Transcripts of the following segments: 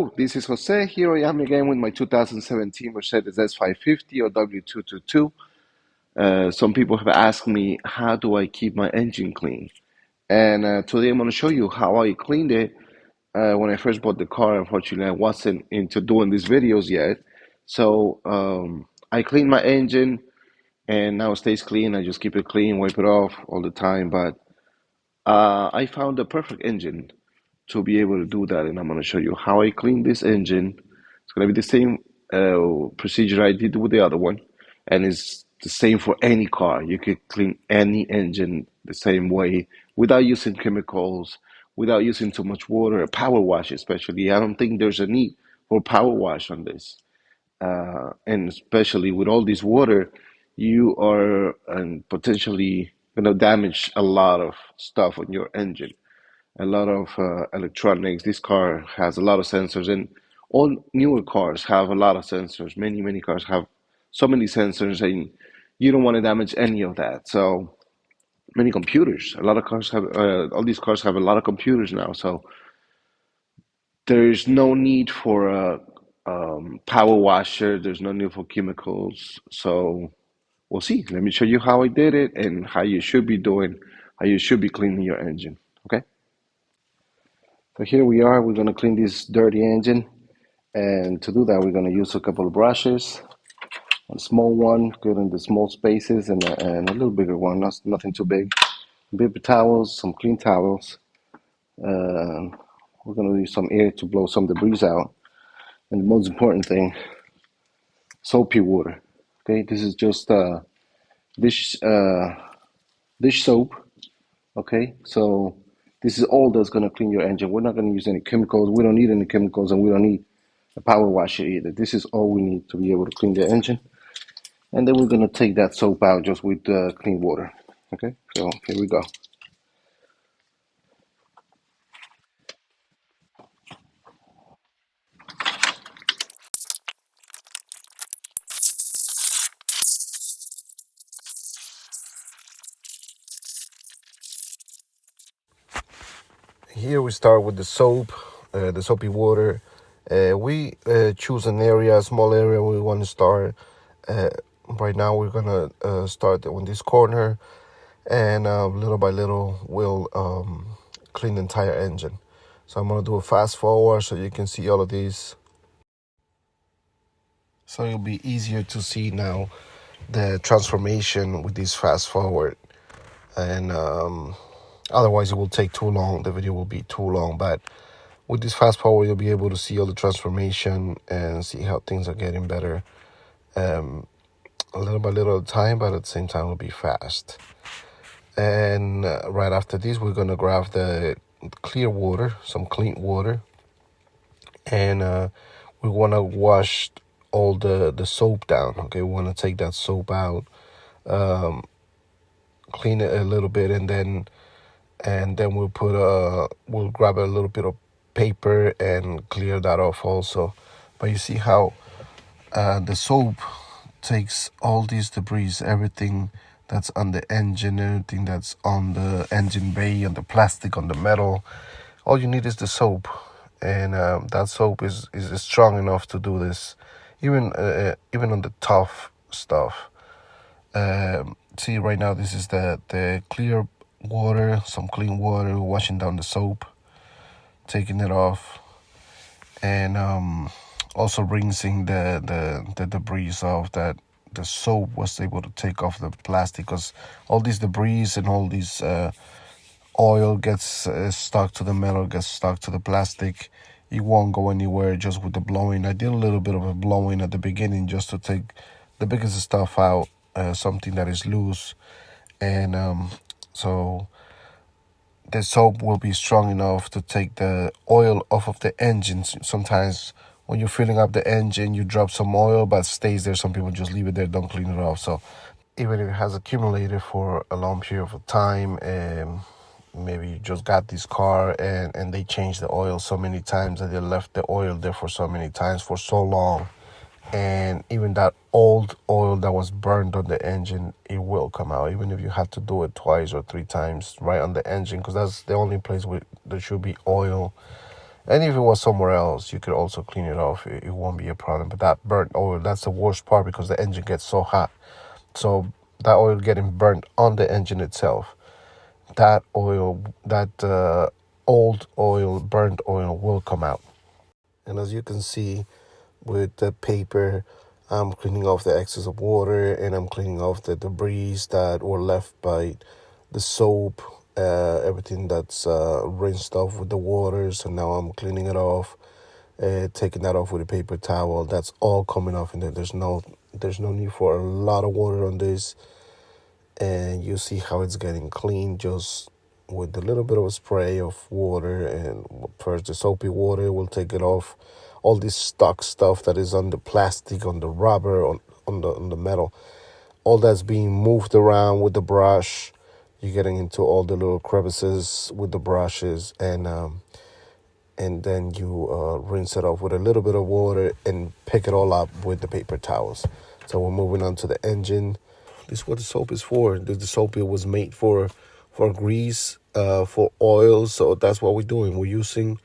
Hello, this is Jose. Here I am again with my 2017 Mercedes S550 or W222. Some people have asked me, how do I keep my engine clean? And today I'm going to show you how I cleaned it. When I first bought the car, unfortunately, I wasn't into doing these videos yet. So I cleaned my engine and now it stays clean. I just keep it clean, wipe it off all the time. But I found the perfect engine to be able to do that, and I'm going to show you how I clean this engine. It's going to be the same procedure I did with the other one, and it's the same for any car. You could clean any engine the same way without using chemicals, without using too much water, a power wash especially. I don't think there's a need for power wash on this. And especially with all this water, you are potentially going to damage a lot of stuff on your engine, a lot of electronics. This car has a lot of sensors, and all newer cars have a lot of sensors. Many cars have so many sensors, and you don't want to damage any of that. So many computers. A lot of cars have, all these cars have a lot of computers now. So there's no need for a power washer. There's no need for chemicals. So we'll see. Let me show you how I did it and how you should be doing, how you should be cleaning your engine. Okay. So here we are. We're going to clean this dirty engine. And to do that, we're going to use a couple of brushes. A small one, good in the small spaces, and a little bigger one, nothing too big. Paper towels, some clean towels. We're going to use some air to blow some debris out. And the most important thing, soapy water. Okay, this is just dish dish soap. Okay, so this is all that's going to clean your engine. We're not going to use any chemicals. We don't need any chemicals, and we don't need a power washer either. This is all we need to be able to clean the engine. And then we're going to take that soap out just with clean water. Okay, so here we go. Here we start with the soap, the soapy water. We choose an area, a small area we want to start. Right now we're going to start on this corner, and little by little we'll clean the entire engine. So I'm going to do a fast forward so you can see all of these. So it'll be easier to see now the transformation with this fast forward. And otherwise it will take too long. The video will be too long. But with this fast forward, you'll be able to see all the transformation and see how things are getting better. A little by little at a time, but at the same time, it'll be fast. And right after this, we're going to grab the clear water, some clean water. And we want to wash all the soap down. Okay, we want to take that soap out, clean it a little bit, and then we'll grab a little bit of paper and clear that off also. But you see how the soap takes all these debris, everything that's on the engine, everything that's on the engine bay, on the plastic, on the metal. All you need is the soap, and that soap is strong enough to do this, even on the tough stuff. See, right now this is the clear water, some clean water, washing down the soap, taking it off, and also rinsing the debris off that the soap was able to take off the plastic, because all these debris and all these oil gets stuck to the metal, gets stuck to the plastic. It won't go anywhere just with the blowing. I did a little bit of a blowing at the beginning just to take the biggest stuff out, something that is loose. And so the soap will be strong enough to take the oil off of the engine. Sometimes when you're filling up the engine, you drop some oil, but it stays there. Some people just leave it there, don't clean it off. So even if it has accumulated for a long period of time, maybe you just got this car and they changed the oil so many times that they left the oil there for so many times, for so long. And even that old oil that was burned on the engine, it will come out, even if you have to do it twice or three times right on the engine, because that's the only place where there should be oil And if it was somewhere else, you could also clean it off. It won't be a problem. But that burnt oil, that's the worst part because the engine gets so hot. So that oil getting burnt on the engine itself, that oil, that old oil, burnt oil will come out. And as you can see with the paper, I'm cleaning off the excess of water and I'm cleaning off the debris that were left by the soap, everything that's rinsed off with the water. So now I'm cleaning it off, taking that off with a paper towel. That's all coming off in there. There's no need for a lot of water on this, and you see how it's getting clean just with a little bit of a spray of water. And first the soapy water will take it off all this stock stuff that is on the plastic, on the rubber, on the metal. All that's being moved around with the brush. You're getting into all the little crevices with the brushes, and then you rinse it off with a little bit of water and pick it all up with the paper towels. So we're moving on to the engine. This is what the soap is for. The soap was made for grease, for oil. So that's what we're doing. We're using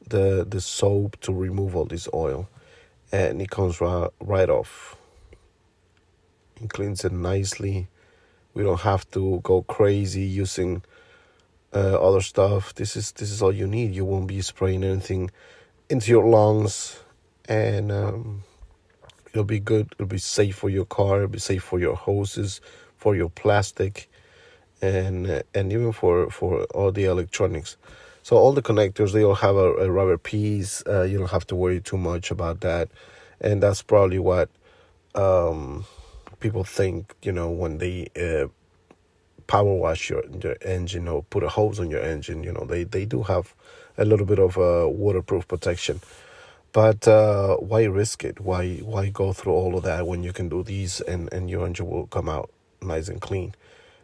the soap to remove all this oil, and it comes right off. It cleans it nicely. We don't have to go crazy using other stuff. This is all you need. You won't be spraying anything into your lungs, and it'll be good. It'll be safe for your car. It'll be safe for your hoses, for your plastic, and even for all the electronics. So all the connectors, they all have a rubber piece. You don't have to worry too much about that, and that's probably what people think. When they power wash your engine or put a hose on your engine, they do have a little bit of waterproof protection. But why risk it? Why go through all of that when you can do these, and your engine will come out nice and clean?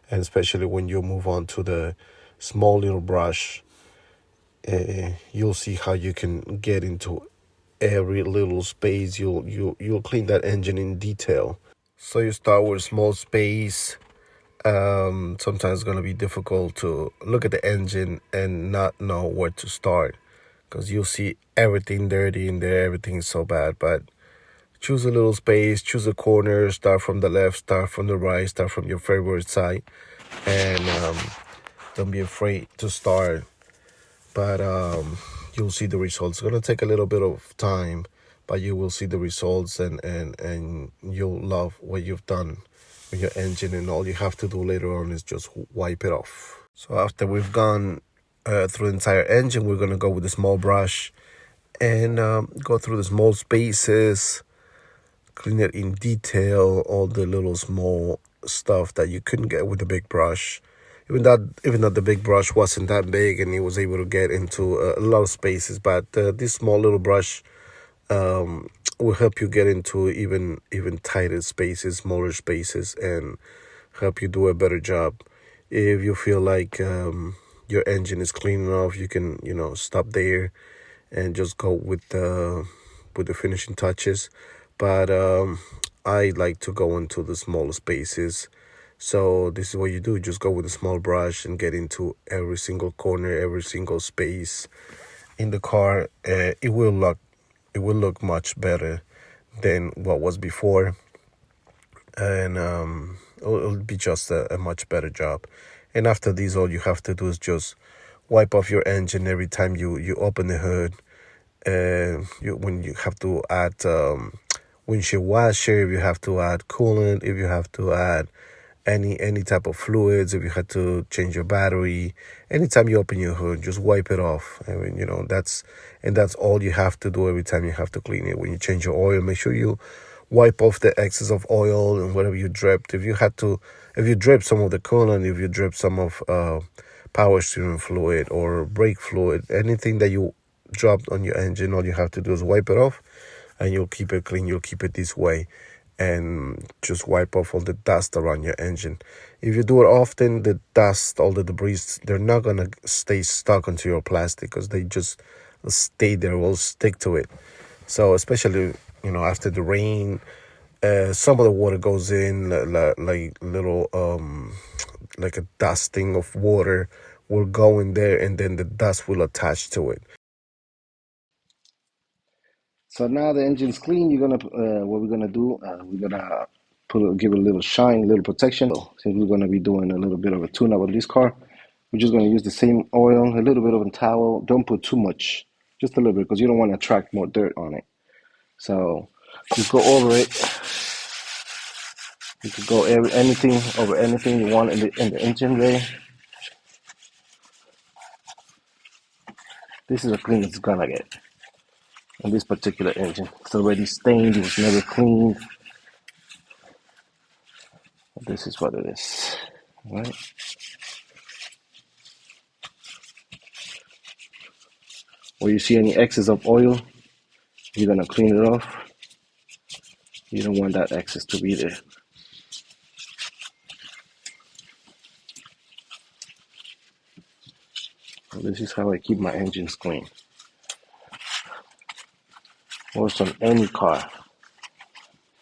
And especially when you move on to the small little brush, you'll see how you can get into every little space. You'll clean that engine in detail. So you start with a small space. Sometimes it's gonna be difficult to look at the engine and not know where to start, because you'll see everything dirty in there. Everything is so bad. But choose a little space, choose a corner, start from the left, start from the right, start from your favorite side, and don't be afraid to start. But you'll see the results. It's gonna take a little bit of time, but you will see the results, and you'll love what you've done with your engine. And all you have to do later on is just wipe it off. So after we've gone through the entire engine, we're gonna go with a small brush and go through the small spaces, clean it in detail, all the little small stuff that you couldn't get with the big brush. Even though the big brush wasn't that big and it was able to get into a lot of spaces, but this small little brush will help you get into even tighter spaces, smaller spaces, and help you do a better job. If you feel like your engine is clean enough, you can stop there and just go with the finishing touches. But I like to go into the smaller spaces. So this is what you do. Just go with a small brush and get into every single corner, every single space in the car. It will look much better than what was before, and it'll be just a much better job. And after this, all you have to do is just wipe off your engine every time you open the hood. When you have to add windshield washer, if you have to add coolant, if you have to add any type of fluids, if you had to change your battery, anytime you open your hood, just wipe it off. I mean, that's all you have to do every time you have to clean it. When you change your oil, make sure you wipe off the excess of oil and whatever you dripped. If you dripped some of the coolant, if you dripped some of power steering fluid or brake fluid, anything that you dropped on your engine, all you have to do is wipe it off, and you'll keep it clean. You'll keep it this way, and just wipe off all the dust around your engine. If you do it often, the dust, all the debris, they're not gonna stay stuck onto your plastic, because they just stay there, will stick to it. So especially after the rain, some of the water goes in, like little like a dusting of water will go in there, and then the dust will attach to it. So now the engine's clean. You're gonna what we're gonna do? We're gonna give it a little shine, a little protection. Since we're gonna be doing a little bit of a tune-up of this car, we're just gonna use the same oil, a little bit of a towel. Don't put too much, just a little bit, because you don't want to attract more dirt on it. So just go over it. You could go anything over anything you want in the engine bay. This is as clean as it's gonna get on this particular engine. It's already stained. It was never cleaned. This is what it is. All right. Where you see any excess of oil, you're gonna clean it off. You don't want that excess to be there. So this is how I keep my engines clean. Works on any car.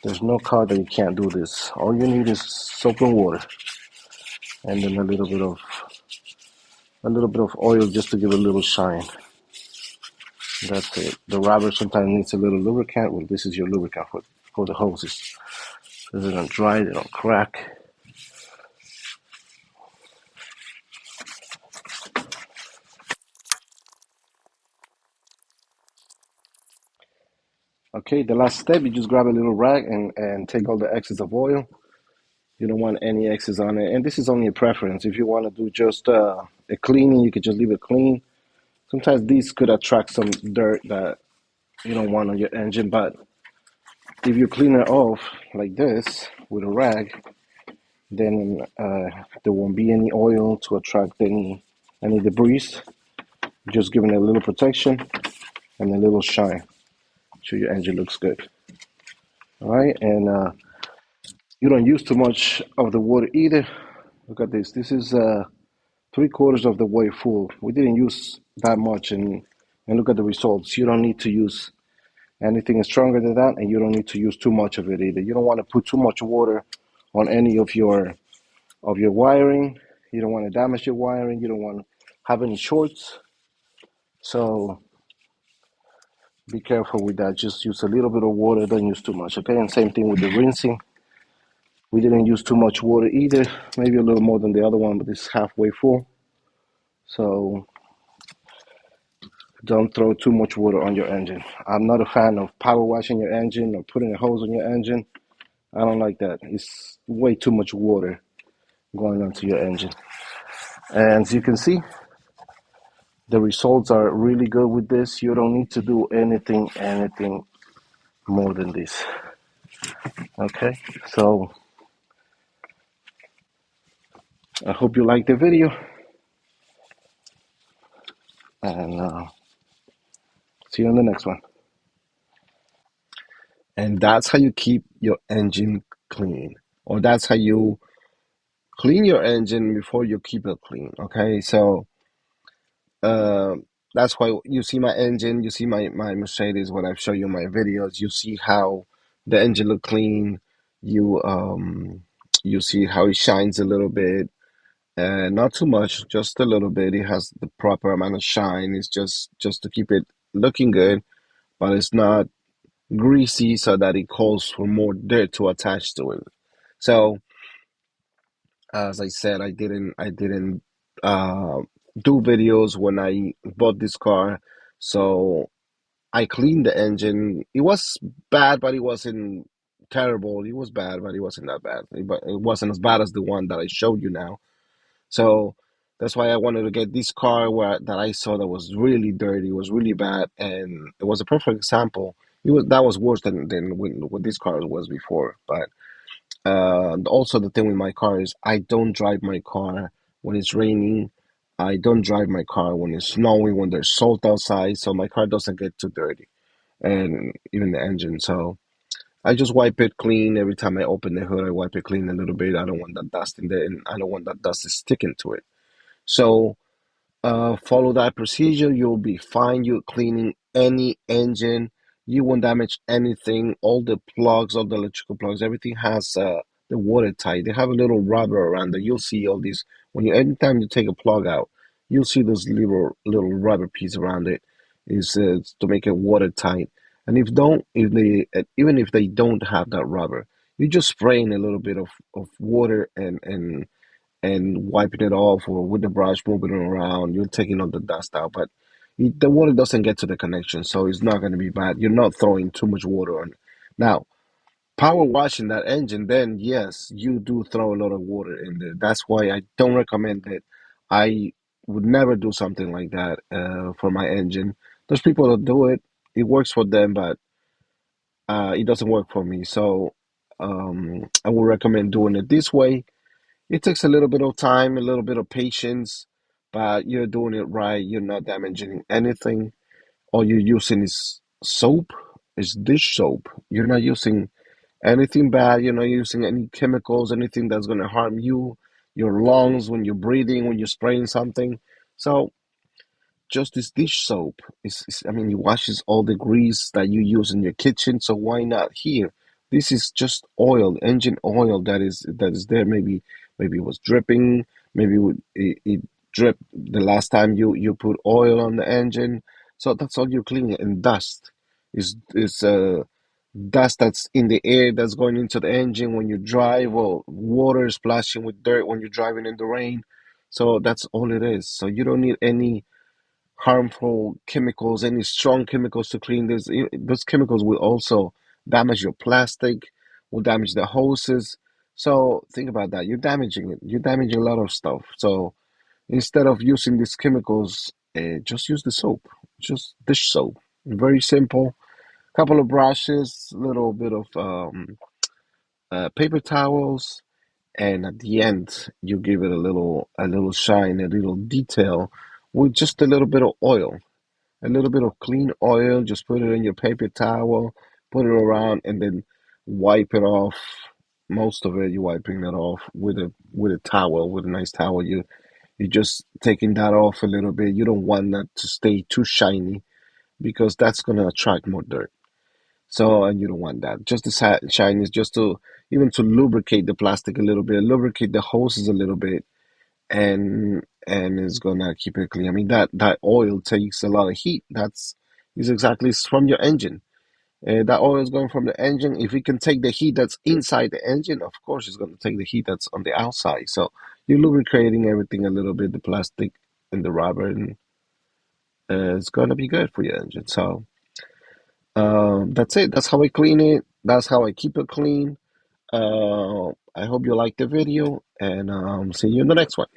There's no car that you can't do this. All you need is soap and water, and then a little bit of oil just to give it a little shine. That's it. The rubber sometimes needs a little lubricant. Well, this is your lubricant for the hoses. So they don't dry, they don't crack. Okay, the last step, you just grab a little rag and take all the excess of oil. You don't want any excess on it. And this is only a preference. If you want to do just a cleaning, you could just leave it clean. Sometimes these could attract some dirt that you don't want on your engine. But if you clean it off like this with a rag, then there won't be any oil to attract any debris. Just giving it a little protection and a little shine. So your engine looks good. All right, and you don't use too much of the water either. Look at this. This is 3/4 of the way full. We didn't use that much, and look at the results. You don't need to use anything stronger than that, and you don't need to use too much of it either. You don't want to put too much water on any of your wiring. You don't want to damage your wiring. You don't want to have any shorts. So be careful with that. Just use a little bit of water. Don't use too much. Okay, and same thing with the rinsing. We didn't use too much water either. Maybe a little more than the other one, but it's halfway full. So don't throw too much water on your engine. I'm not a fan of power washing your engine or putting a hose on your engine. I don't like that. It's way too much water going onto your engine. And as you can see, the results are really good with this. You don't need to do anything more than this. Okay, so I hope you liked the video, and see you on the next one. And that's how you keep your engine clean, or that's how you clean your engine before you keep it clean. Okay, so uh, that's why you see my engine, you see my Mercedes. When I show you my videos, you see how the engine look clean. You see how it shines a little bit, and not too much, just a little bit. It has the proper amount of shine. It's just to keep it looking good, but it's not greasy so that it calls for more dirt to attach to it. So as I said, I didn't uh, do videos when I bought this car. So I cleaned the engine. It was bad, but it wasn't terrible. It was bad, but it wasn't that bad. But it wasn't as bad as the one that I showed you now. So that's why I wanted to get this car that I saw that was really dirty, was really bad, and it was a perfect example. That was worse than what this car was before. But also the thing with my car is I don't drive my car when it's raining. I don't drive my car when it's snowing, when there's salt outside, so my car doesn't get too dirty, and even the engine. So I just wipe it clean every time I open the hood. I wipe it clean a little bit. I don't want that dust in there, and I don't want that dust to stick into it. So follow that procedure. You'll be fine. You're cleaning any engine. You won't damage anything. All the plugs, all the electrical plugs, everything has the watertight. They have a little rubber around it. You'll see all these when you anytime you take a plug out, you'll see this little rubber piece around it. Is to make it watertight. And even if they don't have that rubber, you just spraying a little bit of water and wiping it off, or with the brush moving it around, you're taking all the dust out. But the water doesn't get to the connection, so it's not going to be bad. You're not throwing too much water on it. Now, power washing that engine, then yes, you do throw a lot of water in there. That's why I don't recommend it. I would never do something like that for my engine. There's people that do it. It works for them, but it doesn't work for me. So I would recommend doing it this way. It takes a little bit of time, a little bit of patience, but you're doing it right. You're not damaging anything. All you're using is soap, is dish soap. You're not using anything bad. You're not using any chemicals, anything that's going to harm you, your lungs when you're breathing, when you're spraying something. So just this dish soap I mean, it washes all the grease that you use in your kitchen. So why not here? This is just oil, engine oil that is there. Maybe it was dripping. Maybe it dripped the last time you put oil on the engine. So that's all you're cleaning. And dust is dust that's in the air that's going into the engine when you drive, or water splashing with dirt when you're driving in the rain. So that's all it is. So you don't need any harmful chemicals, any strong chemicals to clean this. Those chemicals will also damage your plastic, will damage the hoses. So think about that. You're damaging it. You're damaging a lot of stuff. So instead of using these chemicals, just use the soap. Just dish soap. Very simple. Couple of brushes, little bit of paper towels, and at the end you give it a little shine, a little detail with just a little bit of oil, a little bit of clean oil. Just put it in your paper towel, put it around, and then wipe it off. Most of it, you're wiping it off with a towel, with a nice towel. You're just taking that off a little bit. You don't want that to stay too shiny, because that's gonna attract more dirt. So, and you don't want that. Just the shine is just to even to lubricate the plastic a little bit, lubricate the hoses a little bit, and it's gonna keep it clean. I mean, that oil takes a lot of heat. That's is exactly it's from your engine. That oil is going from the engine. If it can take the heat that's inside the engine, of course it's going to take the heat that's on the outside. So you're lubricating everything a little bit, the plastic and the rubber, and it's going to be good for your engine. So that's it. That's how I clean it. That's how I keep it clean. I hope you like the video, and see you in the next one.